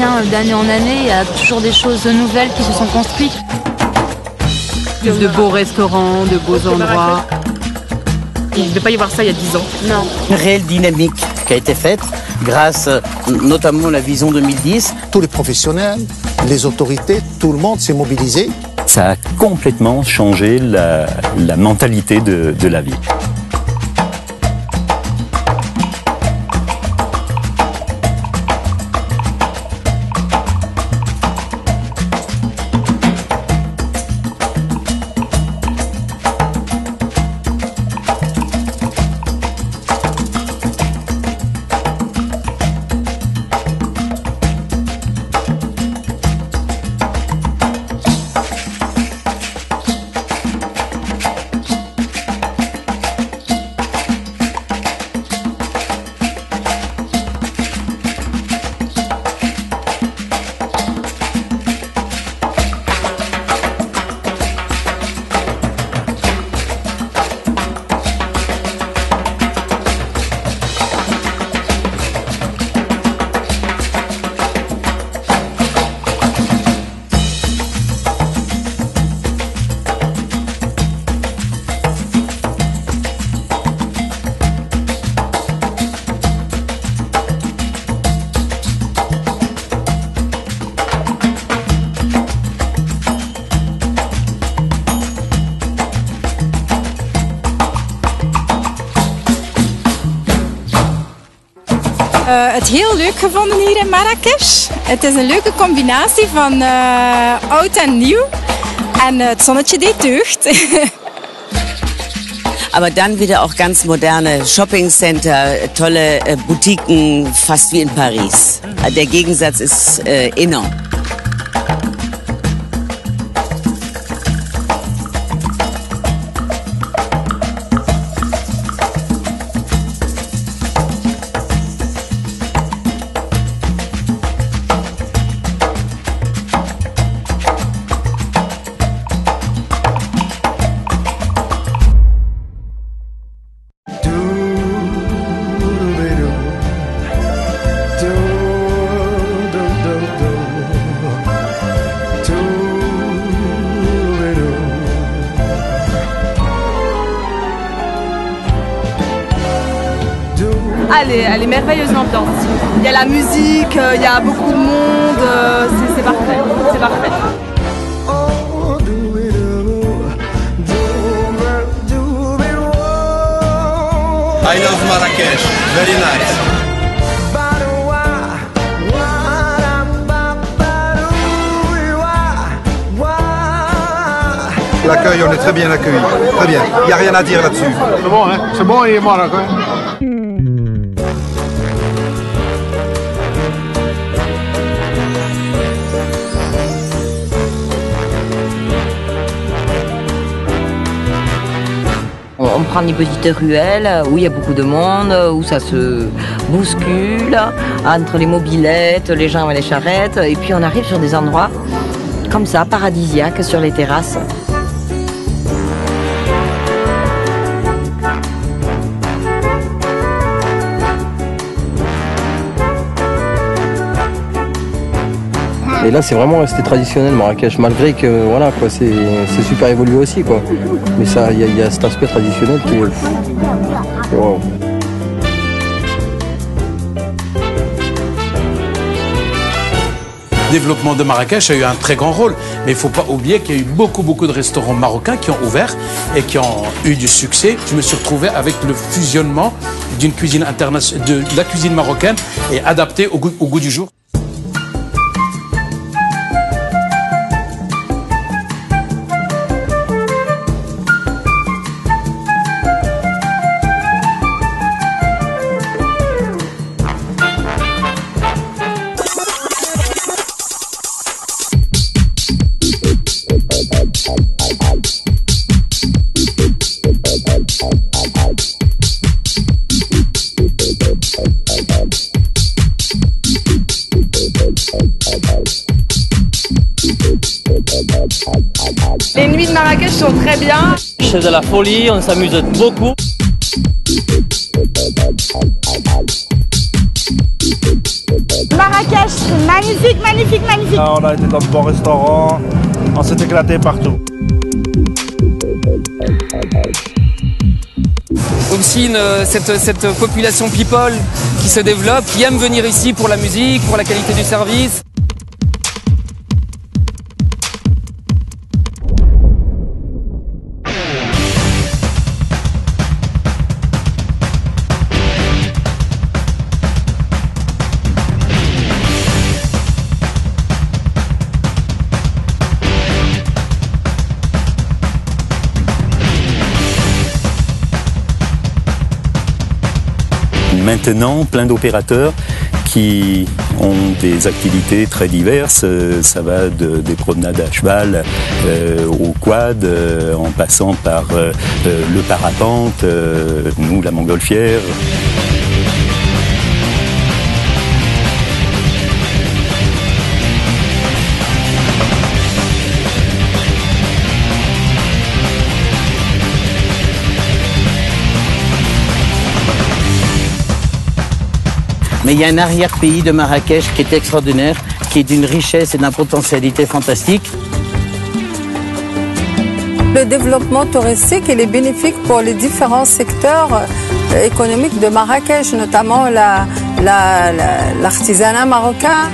revient d'année en année, il y a toujours des choses nouvelles qui se sont construites. Plus de beaux restaurants, de beaux endroits. Il ne devait pas y avoir ça il y a 10 ans. Non. Une réelle dynamique qui a été faite grâce notamment à la vision 2010. Tous les professionnels, les autorités, tout le monde s'est mobilisé. Ça a complètement changé la mentalité de la ville. Het heel leuk gevonden hier in Marrakesh. Het is een leuke combinatie van oud en nieuw. En het zonnetje deed deugd. Aber dann wieder auch ganz moderne Shoppingcenter, tolle Boutiquen, fast wie in Paris. Der Gegensatz ist enorm. Elle est merveilleuse l'ambiance. Il y a la musique, il y a beaucoup de monde, c'est parfait, c'est parfait. I love Marrakech, very nice. L'accueil, on est très bien accueillis, très bien. Il n'y a rien à dire là-dessus. C'est bon, hein? C'est bon, il est Maroc, hein? On prend des petites ruelles où il y a beaucoup de monde, où ça se bouscule, entre les mobylettes, les gens et les charrettes, et puis on arrive sur des endroits comme ça, paradisiaques, sur les terrasses. Et là, c'est vraiment resté traditionnel Marrakech, malgré que voilà quoi, c'est super évolué aussi quoi. Mais ça, il y a cet aspect traditionnel qui est wow. Le développement de Marrakech a eu un très grand rôle, mais il ne faut pas oublier qu'il y a eu beaucoup de restaurants marocains qui ont ouvert et qui ont eu du succès. Je me suis retrouvé avec le fusionnement d'une cuisine internationale, de la cuisine marocaine et adaptée au goût du jour. Les nuits de Marrakech sont très bien. C'est de la folie, on s'amuse beaucoup. Marrakech, c'est magnifique, magnifique, magnifique. Ah, on a été dans de bons restaurants, on s'est éclaté partout. Aussi cette population people qui se développe, qui aime venir ici pour la musique, pour la qualité du service. Maintenant, plein d'opérateurs qui ont des activités très diverses. Ça va des promenades à cheval au quad, en passant par le parapente, nous la montgolfière. Mais il y a un arrière-pays de Marrakech qui est extraordinaire, qui est d'une richesse et d'une potentialité fantastique. Le développement touristique il est bénéfique pour les différents secteurs économiques de Marrakech, notamment l'artisanat marocain.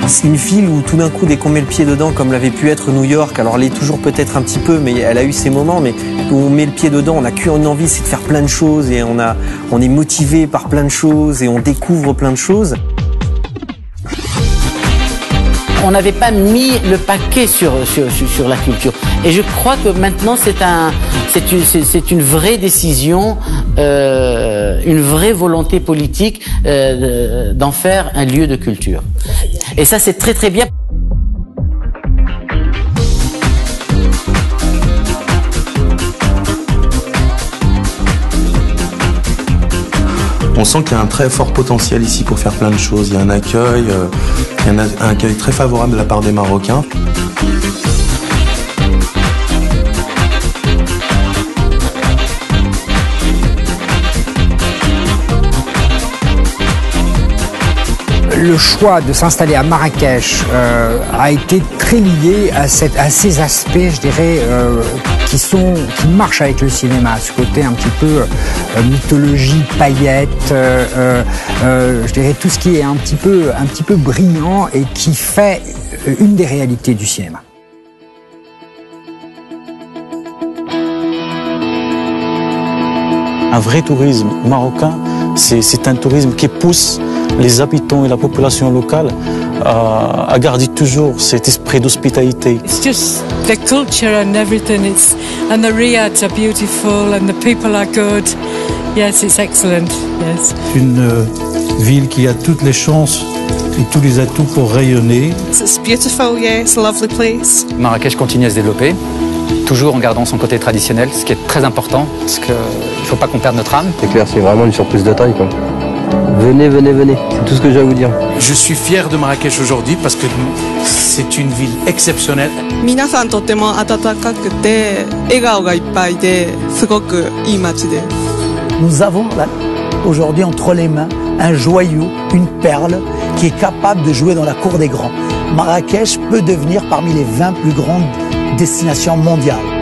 C'est une ville où tout d'un coup, dès qu'on met le pied dedans, comme l'avait pu être New York, alors elle est toujours peut-être un petit peu, mais elle a eu ses moments, mais où on met le pied dedans, on a qu'une envie, c'est de faire plein de choses et on est motivé par plein de choses et on découvre plein de choses. On n'avait pas mis le paquet sur la culture. Et je crois que maintenant c'est une vraie décision, une vraie volonté politique d'en faire un lieu de culture. Et ça c'est très très bien. On sent qu'il y a un très fort potentiel ici pour faire plein de choses. Il y a un accueil très favorable de la part des Marocains. Le choix de s'installer à Marrakech a été très lié à ces aspects, je dirais, qui marchent avec le cinéma, ce côté un petit peu mythologie, paillettes, je dirais tout ce qui est un petit peu brillant et qui fait une des réalités du cinéma. Un vrai tourisme marocain, c'est un tourisme qui pousse les habitants et la population locale à garder toujours cet esprit d'hospitalité. It's just the culture and everything. And the riads are beautiful and the people are good. Yes, it's excellent. Yes. C'est une ville qui a toutes les chances et tous les atouts pour rayonner. It's beautiful, yeah, it's a lovely place. Marrakech continue à se développer, toujours en gardant son côté traditionnel, ce qui est très important, parce qu'il ne faut pas qu'on perde notre âme. C'est clair, c'est vraiment une surprise de taille, quoi. Venez, venez, venez, c'est tout ce que j'ai à vous dire. Je suis fier de Marrakech aujourd'hui parce que c'est une ville exceptionnelle. 皆さんとても温かくて笑顔がいっぱいですごくいい街です。 Nous avons là, aujourd'hui entre les mains un joyau, une perle qui est capable de jouer dans la cour des grands. Marrakech peut devenir parmi les 20 plus grandes destinations mondiales.